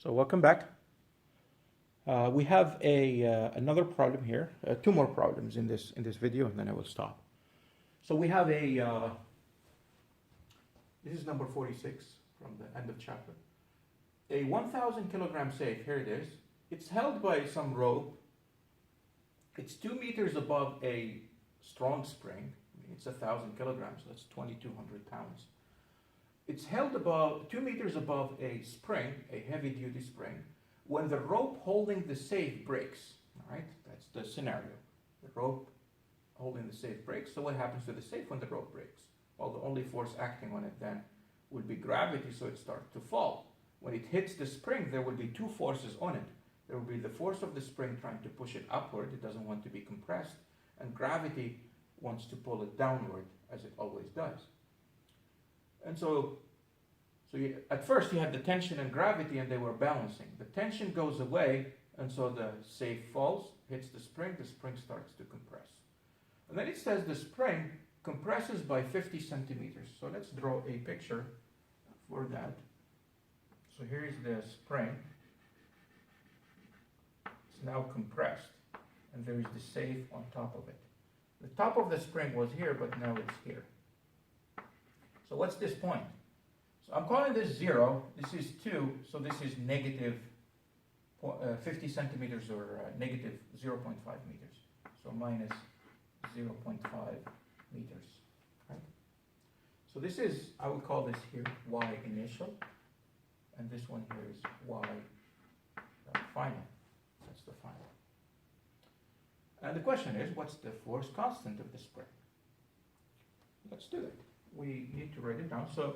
So welcome back. We have another problem here, two more problems in this video, and then I will stop. So we have this is number 46 from the end of chapter. A 1,000 kilogram safe, here it is. It's held by some rope. It's 2 meters above a strong spring. It's 1,000 kilograms, that's 2,200 pounds. It's held above 2 meters above a spring, a heavy-duty spring, when the rope holding the safe breaks. All right, that's the scenario. The rope holding the safe breaks. So what happens to the safe when the rope breaks? Well, the only force acting on it then would be gravity, so it starts to fall. When it hits the spring, there will be two forces on it. There will be the force of the spring trying to push it upward. It doesn't want to be compressed. And gravity wants to pull it downward, as it always does. And so at first you had the tension and gravity, and they were balancing. The tension goes away, and so the safe falls, hits the spring starts to compress. And then it says the spring compresses by 50 centimeters. So let's draw a picture for that. So here is the spring. It's now compressed, and there is the safe on top of it. The top of the spring was here, but now it's here. So what's this point? So I'm calling this 0. This is 2, so this is negative 50 centimeters, or negative 0.5 meters. So minus 0.5 meters. Right? So this is, I would call this here y initial, and this one here is y final. That's the final. And the question is, what's the force constant of the spring? Let's do that. We need to write it down. So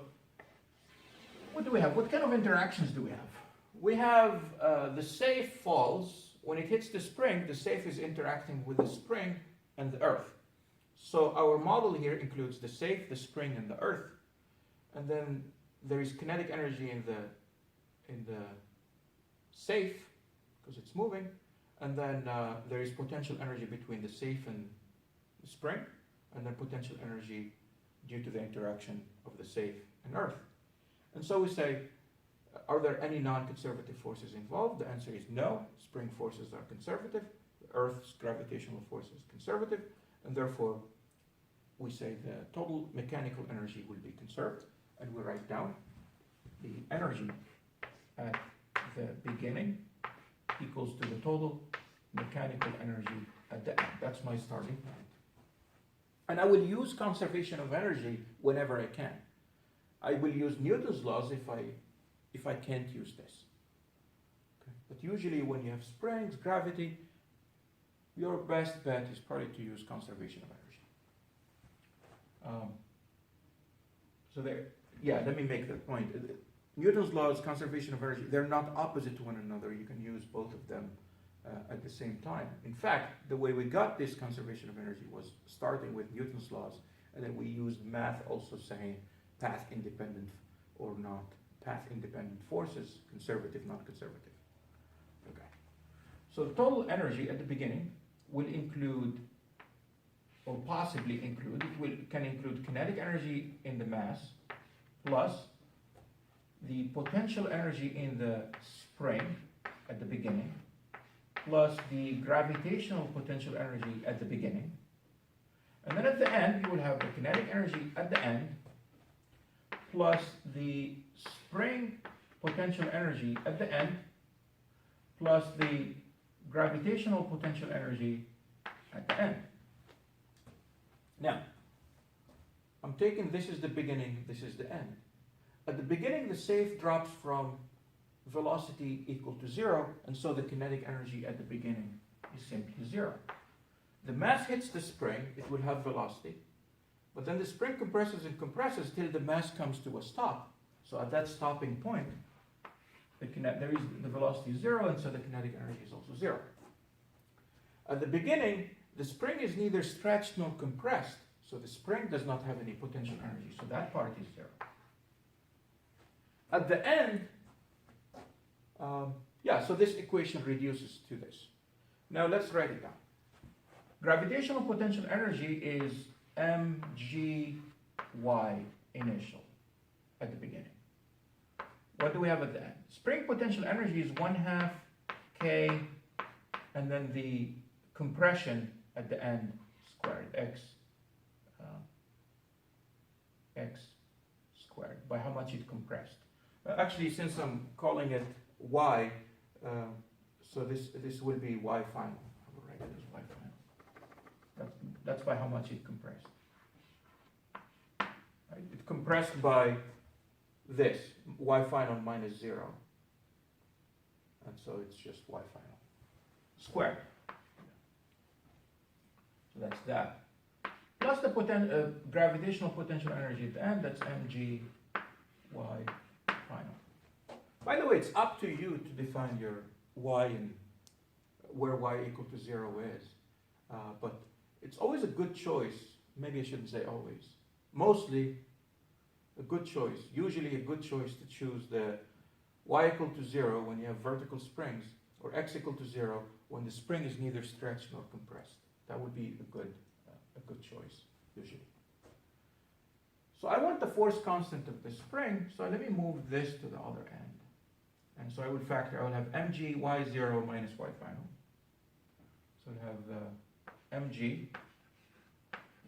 what do we have? What kind of interactions do we have? We have the safe falls. When it hits the spring, the safe is interacting with the spring and the earth. So our model here includes the safe, the spring, and the earth. And then there is kinetic energy in the safe, because it's moving. And then there is potential energy between the safe and the spring, and then potential energy due to the interaction of the safe and earth. And so we say, are there any non-conservative forces involved? The answer is no. Spring forces are conservative. The Earth's gravitational force is conservative, and therefore we say the total mechanical energy will be conserved, and we write down the energy at the beginning equals to the total mechanical energy at the end. That's my starting point. And I will use conservation of energy whenever I can. I will use Newton's laws if I can't use this. Okay. But usually when you have springs, gravity, your best bet is probably to use conservation of energy. So there, yeah, let me make that point. Newton's laws, conservation of energy, they're not opposite to one another. You can use both of them at the same time. In fact, the way we got this conservation of energy was starting with Newton's laws, and then we used math also saying path independent or not, path independent forces, conservative, not conservative. Okay. So the total energy at the beginning will include, or possibly include, can include kinetic energy in the mass plus the potential energy in the spring at the beginning, plus the gravitational potential energy at the beginning. And then at the end, you will have the kinetic energy at the end, plus the spring potential energy at the end, plus the gravitational potential energy at the end. Now, I'm taking, this is the beginning, this is the end. At the beginning, the safe drops from velocity equal to 0, and so the kinetic energy at the beginning is simply 0. The mass hits the spring, it will have velocity, but then the spring compresses and compresses till the mass comes to a stop. So at that stopping point, there is the velocity is 0, and so the kinetic energy is also 0. At the beginning, the spring is neither stretched nor compressed, so the spring does not have any potential energy, so that part is 0. At the end, so this equation reduces to this. Now let's write it down. Gravitational potential energy is mgy initial at the beginning. what do we have at the end? Spring potential energy is 1/2 K, and then the compression at the end squared, x squared, by how much it compressed. Actually, since I'm calling it y, so this will be y final. I will write it as y final. That's by how much it compressed. Right? It compressed by this, y final minus 0. And so it's just y final squared. So that's that. Plus the gravitational potential energy at the end, that's mg y final. By the way, it's up to you to define your y and where y equal to 0 is. But it's always a good choice. Maybe I shouldn't say always. Mostly a good choice. Usually a good choice to choose the y equal to 0 when you have vertical springs, or x equal to 0 when the spring is neither stretched nor compressed. That would be a good choice, usually. So I want the force constant of the spring, so let me move this to the other end. And so I would have mg y0 minus y final. So I have mg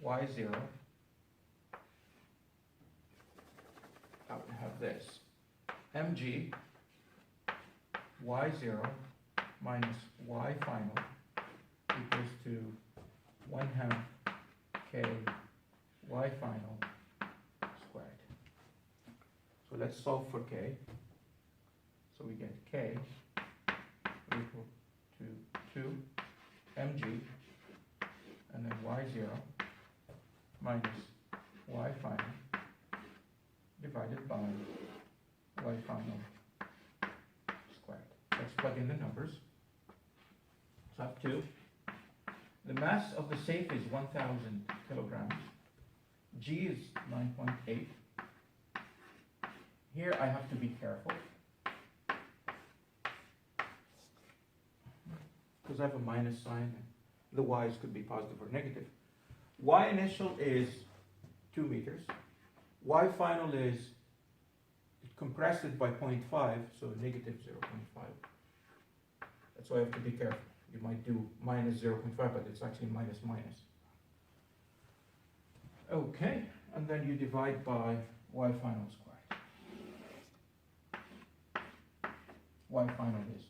y0. I would have this mg y0 minus y final equals to 1/2 k y final squared. So let's solve for k. So we get k equal to 2 mg and then y0 minus y final divided by y final squared. Let's plug in the numbers. So I have 2. The mass of the safe is 1,000 kilograms. G is 9.8. Here I have to be careful, because I have a minus sign. The y's could be positive or negative. Y initial is 2 meters. Y final is, it compressed it by 0.5, so negative 0.5. That's why I have to be careful. You might do minus 0.5, but it's actually minus minus. Okay, and then you divide by y final squared. Y final is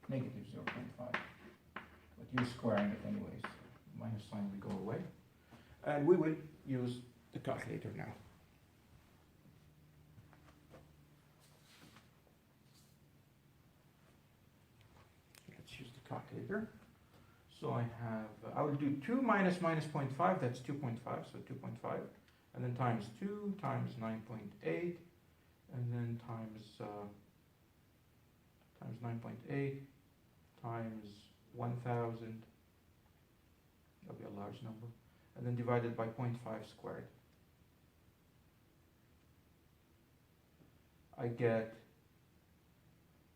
negative 0.5. But you're squaring it anyways. Minus sign will go away. And we will use the calculator now. Let's use the calculator. So I will do 2 minus minus 0.5, that's 2.5, so 2.5. And then times 2 times 9.8, and then times 9.8 times 1,000. That'll be a large number. And then divided by 0.5 squared. I get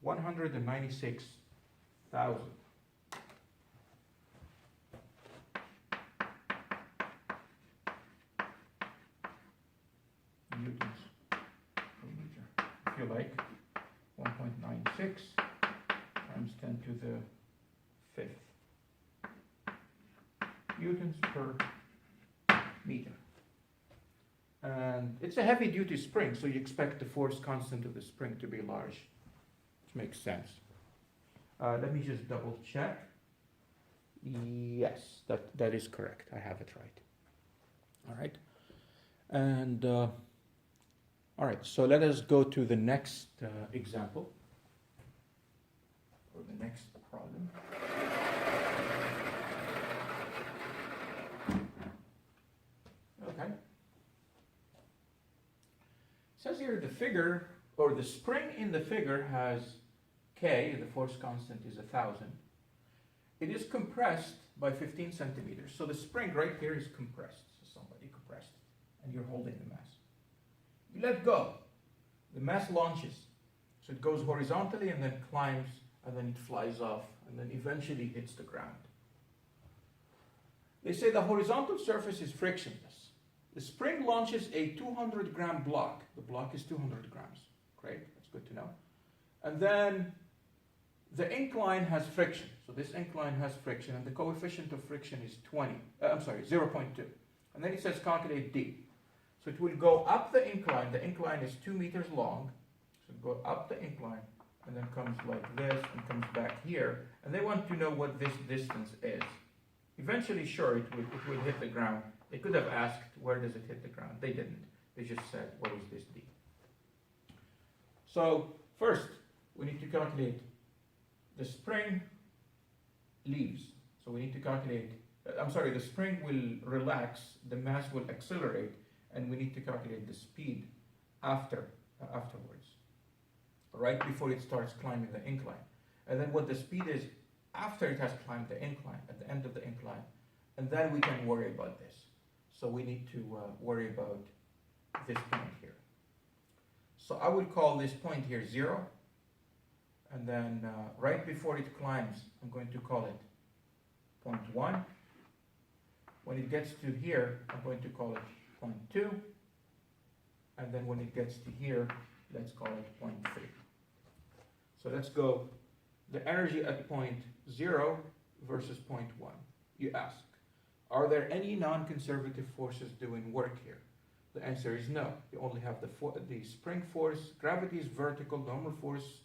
196,000. Newtons per meter. If you like, 1.96 times 10 to the 5th newtons per meter. And it's a heavy duty spring, so you expect the force constant of the spring to be large, which makes sense. Let me just double check. Yes, that is correct. I have it right. All right. And all right, so let us go to the next example, or the next problem. Okay. It says here the figure, or the spring in the figure has K, the force constant is 1,000. It is compressed by 15 centimeters. So the spring right here is compressed. So somebody compressed it, and you're holding the mass. You let go. The mass launches. So it goes horizontally and then climbs, and then it flies off, and then eventually hits the ground. They say the horizontal surface is frictionless. The spring launches a 200-gram block. The block is 200 grams. Great. That's It's good to know. And then the incline has friction. So this incline has friction, and the coefficient of friction is 0.2. And then it says calculate D. So it will go up the incline. The incline is 2 meters long. So it will go up the incline, and then comes like this, and comes back here. And they want to know what this distance is. Eventually, sure, it will hit the ground. They could have asked, where does it hit the ground? They didn't. They just said, what is this D? So first, we need to calculate the spring leaves. So we need to calculate, the spring will relax, the mass will accelerate, and we need to calculate the speed afterwards, right before it starts climbing the incline. And then what the speed is after it has climbed the incline, at the end of the incline, and then we can worry about this. So we need to worry about this point here. So I will call this point here 0, and then right before it climbs, I'm going to call it point 1. When it gets to here, I'm going to call it point 2, and then when it gets to here, let's call it point 3. So let's go, the energy at point 0 versus point 1. You ask, are there any non-conservative forces doing work here? The answer is no. You only have the spring force. Gravity is vertical. Normal force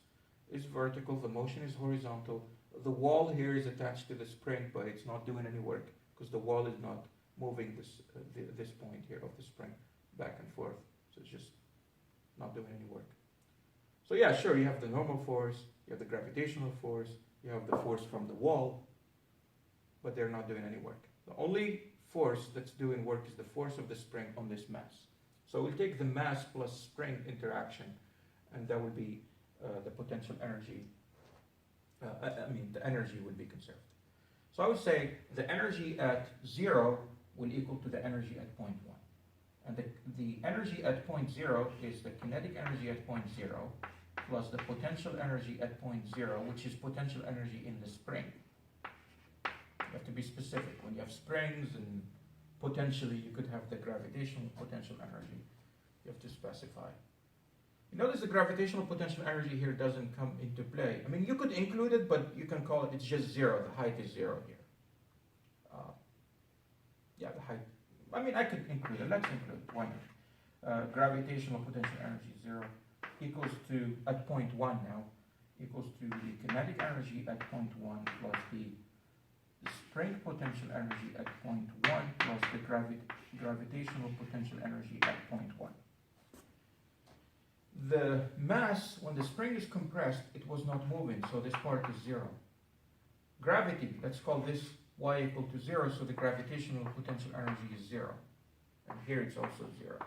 is vertical. The motion is horizontal. The wall here is attached to the spring, but it's not doing any work because the wall is not moving this point here of the spring back and forth. So it's just not doing any work. So yeah, sure, you have the normal force, you have the gravitational force, you have the force from the wall, but they're not doing any work. The only force that's doing work is the force of the spring on this mass. So we'll take the mass plus spring interaction, and that will be the potential energy. The energy will be conserved. So I would say the energy at 0 will equal to the energy at point 1. And the energy at point 0 is the kinetic energy at point 0 plus the potential energy at point 0, which is potential energy in the spring. You have to be specific. When you have springs, and potentially you could have the gravitational potential energy. You have to specify. You notice the gravitational potential energy here doesn't come into play. I mean, you could include it, but you can call it, it's just 0. The height is 0 here. The height. I mean, I could include it. Let's include it. Why not? Gravitational potential energy 0 equals to, at point 1 now, equals to the kinetic energy at point 1 plus the spring potential energy at point 1 plus the gravitational potential energy at point 1. The mass, when the spring is compressed, it was not moving, so this part is 0. Gravity, let's call this y equal to 0, so the gravitational potential energy is 0. And here it's also 0.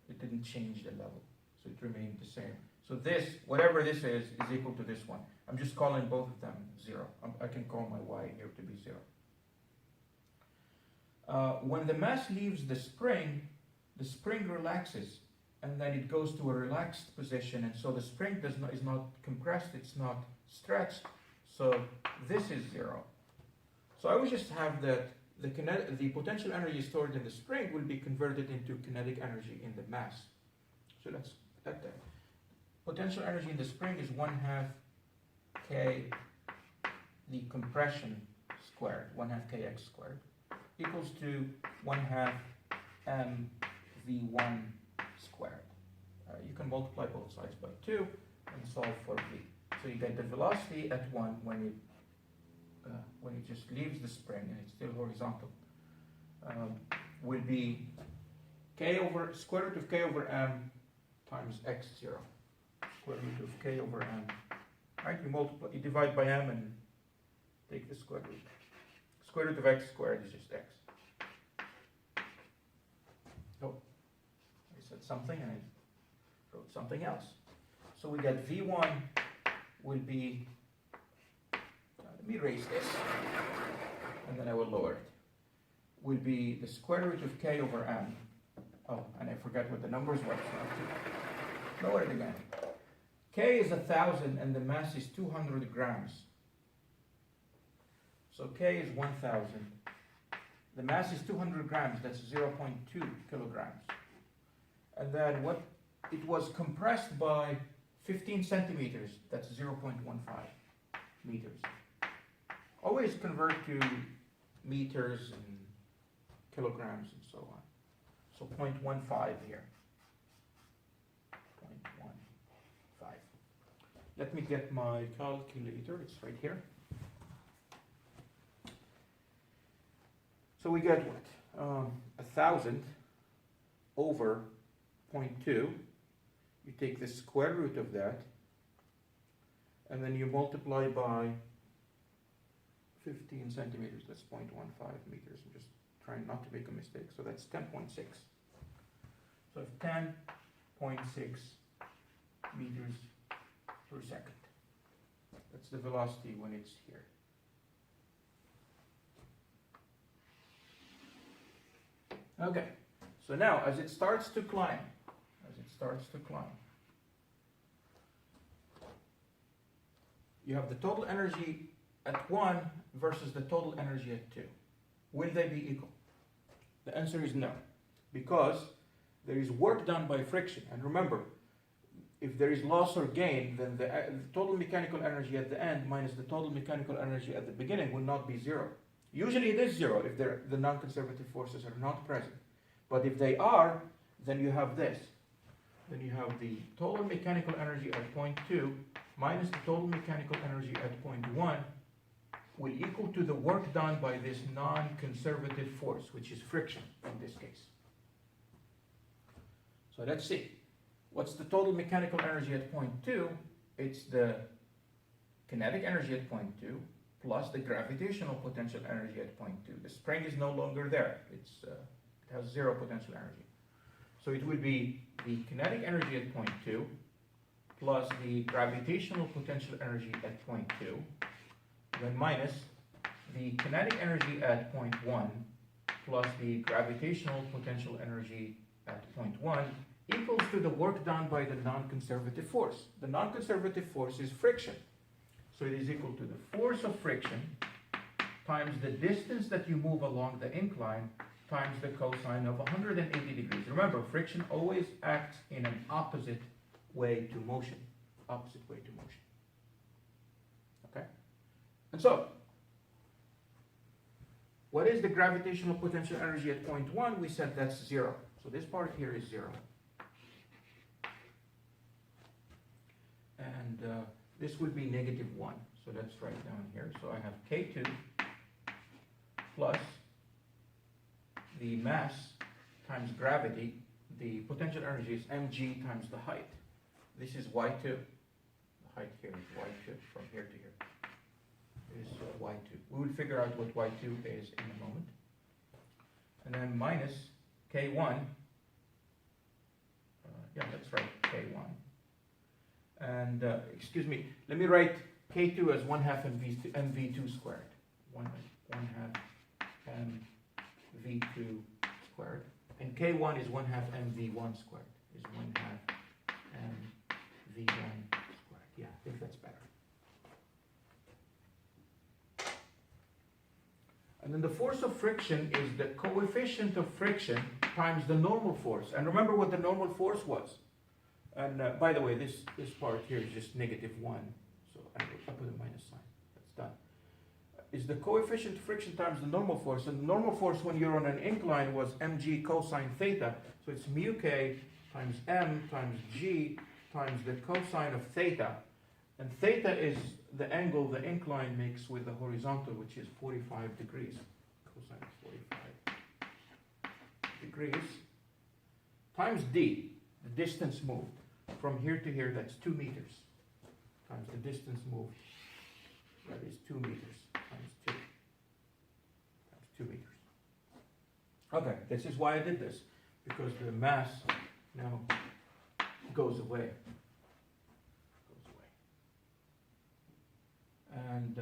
It didn't change the level, so it remained the same. So this, whatever this is equal to this one. I'm just calling both of them 0. I can call my y here to be 0. When the mass leaves the spring relaxes, and then it goes to a relaxed position, and so the spring is not compressed, it's not stretched, so this is 0. So I would just have that the potential energy stored in the spring will be converted into kinetic energy in the mass. So let's add that. Potential energy in the spring is 1/2 k, the compression squared, 1/2 kx squared, equals to 1/2 m v1 squared. You can multiply both sides by 2 and solve for v. So you get the velocity at 1 when it just leaves the spring and it's still horizontal, will be square root of k over m times x0. Square root of k over m. Right? You divide by m and take the square root. Square root of x squared is just x. Oh, I said something and I wrote something else. So we get v1 will be, let me erase this, and then I will lower it, will be the square root of k over m. Oh, and I forgot what the numbers were, so I have to lower it again. K is 1,000 and the mass is 200 grams. So K is 1,000. The mass is 200 grams, that's 0.2 kilograms. And then it was compressed by 15 centimeters, that's 0.15 meters. Always convert to meters and kilograms and so on. So 0.15 here. 0.15. Let me get my calculator, it's right here. So we get what? 1,000 over 0.2. You take the square root of that, and then you multiply by 15 centimeters, that's 0.15 meters. I'm just trying not to make a mistake. So that's 10.6. So 10.6 meters per second. That's the velocity when it's here. Okay, so now as it starts to climb, you have the total energy at 1 versus the total energy at 2. Will they be equal? The answer is no, because there is work done by friction. And remember, if there is loss or gain, then the total mechanical energy at the end minus the total mechanical energy at the beginning will not be 0. Usually it is 0 if the non-conservative forces are not present. But if they are, then you have this. Then you have the total mechanical energy at point 2 minus the total mechanical energy at point 1 will equal to the work done by this non-conservative force, which is friction in this case. So let's see. What's the total mechanical energy at point 2? It's the kinetic energy at point 2 plus the gravitational potential energy at point 2. The spring is no longer there. It has 0 potential energy. So it would be the kinetic energy at point 2 plus the gravitational potential energy at point 2, then minus the kinetic energy at point 1 plus the gravitational potential energy at point 1 equals to the work done by the non-conservative force. The non-conservative force is friction. So it is equal to the force of friction times the distance that you move along the incline times the cosine of 180 degrees. Remember, friction always acts in an opposite way to motion. Opposite way to motion. Okay? And so, what is the gravitational potential energy at point 1? We said that's 0. So this part here is 0. And this would be negative 1. So let's write down here. So I have K2 plus the mass times gravity. The potential energy is mg times the height. This is y2. The height here is y2 from here to here. Is y2. We will figure out what y2 is in a moment. And then minus k1. Yeah, that's right, k1. And excuse me, let me write k2 as 1/2 mv2 squared. 1/2 mv2 squared. And k1 is 1/2 mv1 squared. Is 1/2 mv1 squared. Yeah, I think that's better. And then the force of friction is the coefficient of friction times the normal force. And remember what the normal force was. And by the way, this part here is just negative 1. So I put a minus sign. That's done. Is the coefficient of friction times the normal force. And the normal force when you're on an incline was mg cosine theta. So it's mu k times m times g times the cosine of theta. And theta is the angle the incline makes with the horizontal, which is 45 degrees. Cosine is 45 degrees. Times d, the distance moved. From here to here, that's 2 meters. Times the distance moved. That is 2 meters. Times 2. Times 2 meters. Okay, this is why I did this. Because the mass now goes away. And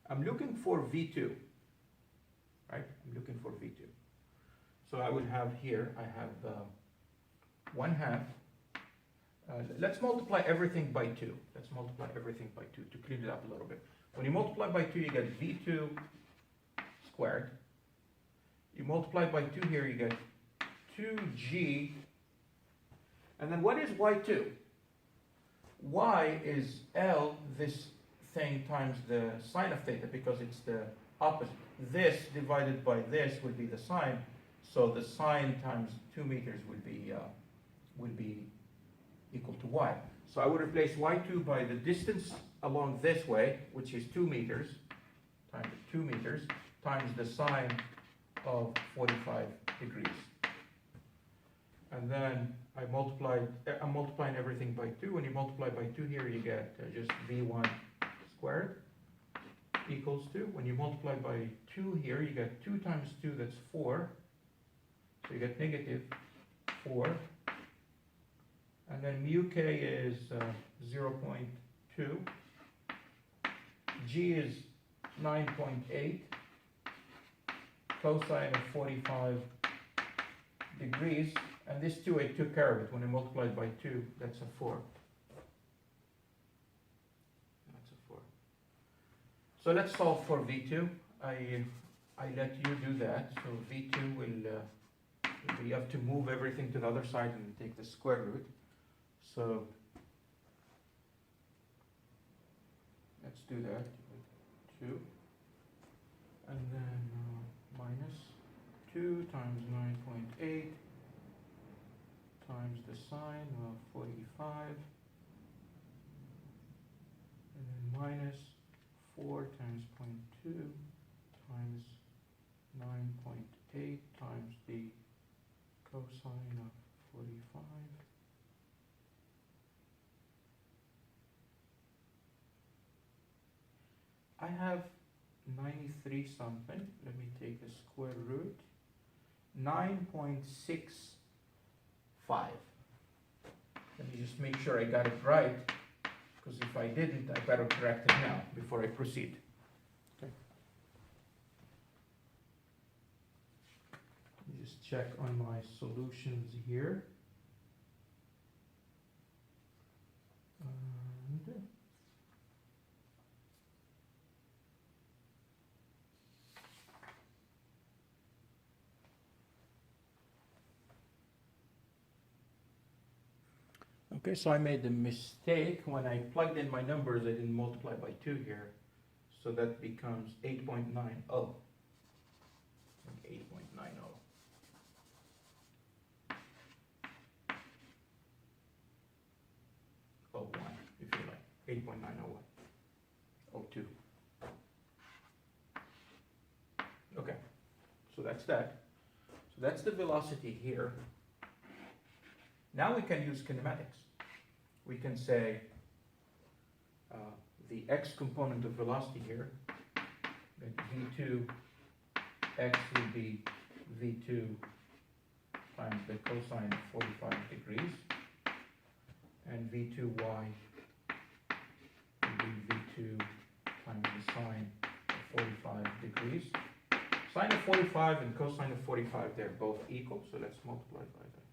I'm looking for V2, right? I'm looking for V2. So I would have here, I have 1/2. Let's multiply everything by 2. Let's multiply everything by 2 to clean it up a little bit. When you multiply by 2, you get V2 squared. You multiply by 2 here, you get 2G And then what is y2? Y is L, this thing, times the sine of theta, because it's the opposite. This divided by this would be the sine, so the sine times 2 meters would be equal to y. So I would replace y2 by the distance along this way, which is 2 meters, times 2 meters, times the sine of 45 degrees. And then I'm multiplying everything by 2. When you multiply by 2 here, you get just v1 squared equals 2. When you multiply by 2 here, you get 2 times 2, that's 4. So you get negative 4. And then mu k is 0.2. G is 9.8. Cosine of 45 degrees. And this 2, I took care of it. When I multiplied by 2, that's a 4. That's a 4. So let's solve for V2. I let you do that. So V2 will you have to move everything to the other side and take the square root. So let's do that. 2. And then minus 2 times 9.8 times the sine of 45, and then minus 4 times 0.2 times 9.8 times the cosine of 45. I have 93 something. Let me take the square root. 9.65. Let me just make sure I got it right, because if I didn't, I better correct it now before I proceed. Okay. Let me just check on my solutions here. Okay, so I made a mistake. When I plugged in my numbers, I didn't multiply by 2 here. So that becomes 8.90. 8.90. Oh, 1, if you like. 8.901. 02. Okay, so that's that. So that's the velocity here. Now we can use kinematics. We can say the x component of velocity here, that v2 x would be v2 times the cosine of 45 degrees, and v2y would be v2 times the sine of 45 degrees. Sine of 45 and cosine of 45, they're both equal, so let's multiply by that.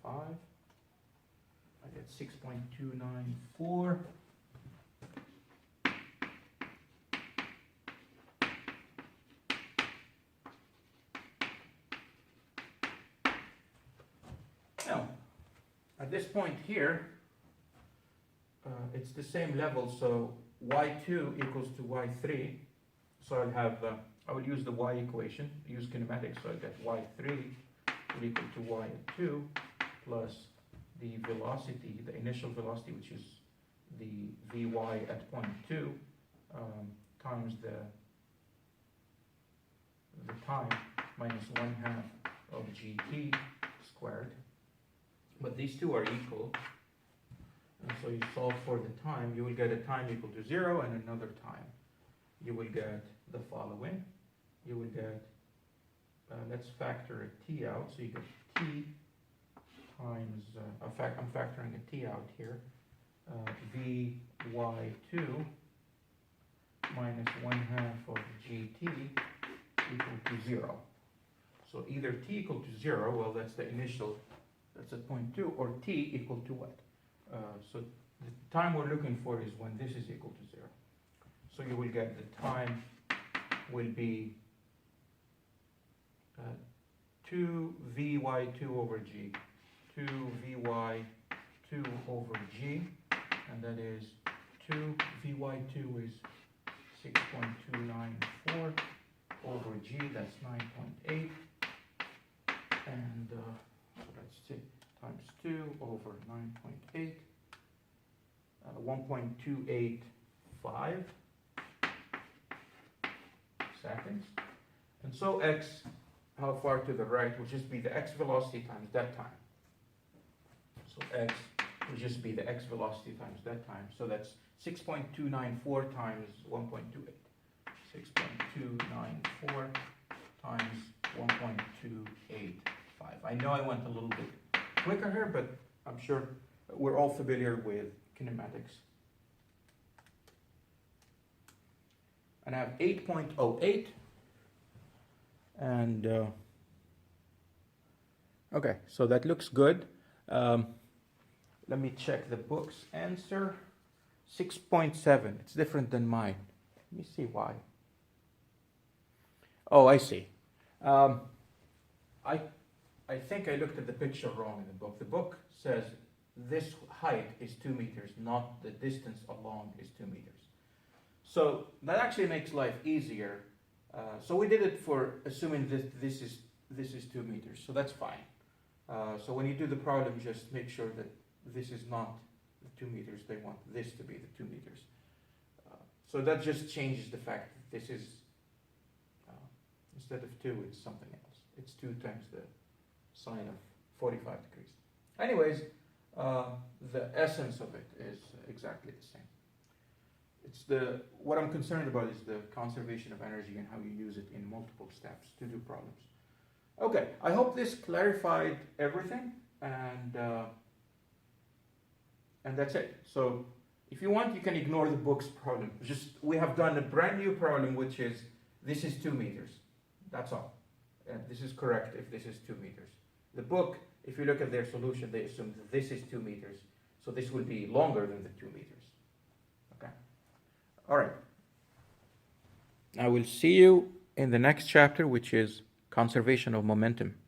45. I get 6.294. Now, at this point here, it's the same level, so y2 equals to y3. So I'll have, I will use the y equation, use kinematics, so I get y3 will equal to y2 plus the velocity, the initial velocity, which is the Vy at point 2, times the time minus 1/2 of gt squared. But these two are equal. And so you solve for the time, you will get a time equal to 0 and another time. You will get the following. You will get, let's factor a t out, so you get t times, I'm factoring a t out here, Vy2 minus 1/2 of gt equal to 0. So either t equal to 0, well that's the initial, that's at point 2, or t equal to what? So the time we're looking for is when this is equal to 0. So you will get the time will be 2 Vy2 over g, 2 2vy2 over g, and that is 2vy2 is 6.294 over g, that's 9.8, and so that's times 2 over 9.8, 1.285 seconds. And so x, how far to the right, will just be the x velocity times that time. So x will just be the x velocity times that time. So that's 6.294 times 1.28. 6.294 times 1.285. I know I went a little bit quicker here, but I'm sure we're all familiar with kinematics. And I have 8.08. And okay, so that looks good. Let me check the book's answer. 6.7. It's different than mine. Let me see why. Oh, I see. I think I looked at the picture wrong in the book. The book says this height is 2 meters, not the distance along is 2 meters. So that actually makes life easier. So we did it for assuming that this is 2 meters, so that's fine. So when you do the problem, just make sure that this is not the 2 meters. They want this to be the 2 meters. So that just changes the fact that this is, instead of 2, it's something else. It's 2 times the sine of 45 degrees. Anyways, the essence of it is exactly the same. It's what I'm concerned about is the conservation of energy and how you use it in multiple steps to do problems. Okay, I hope this clarified everything, and that's it. So if you want, you can ignore the book's problem. We have done a brand new problem, which is this is 2 meters. That's all. This is correct if this is 2 meters. The book, if you look at their solution, they assume that this is 2 meters, so this will be longer than the 2 meters. Okay. All right. I will see you in the next chapter, which is conservation of momentum.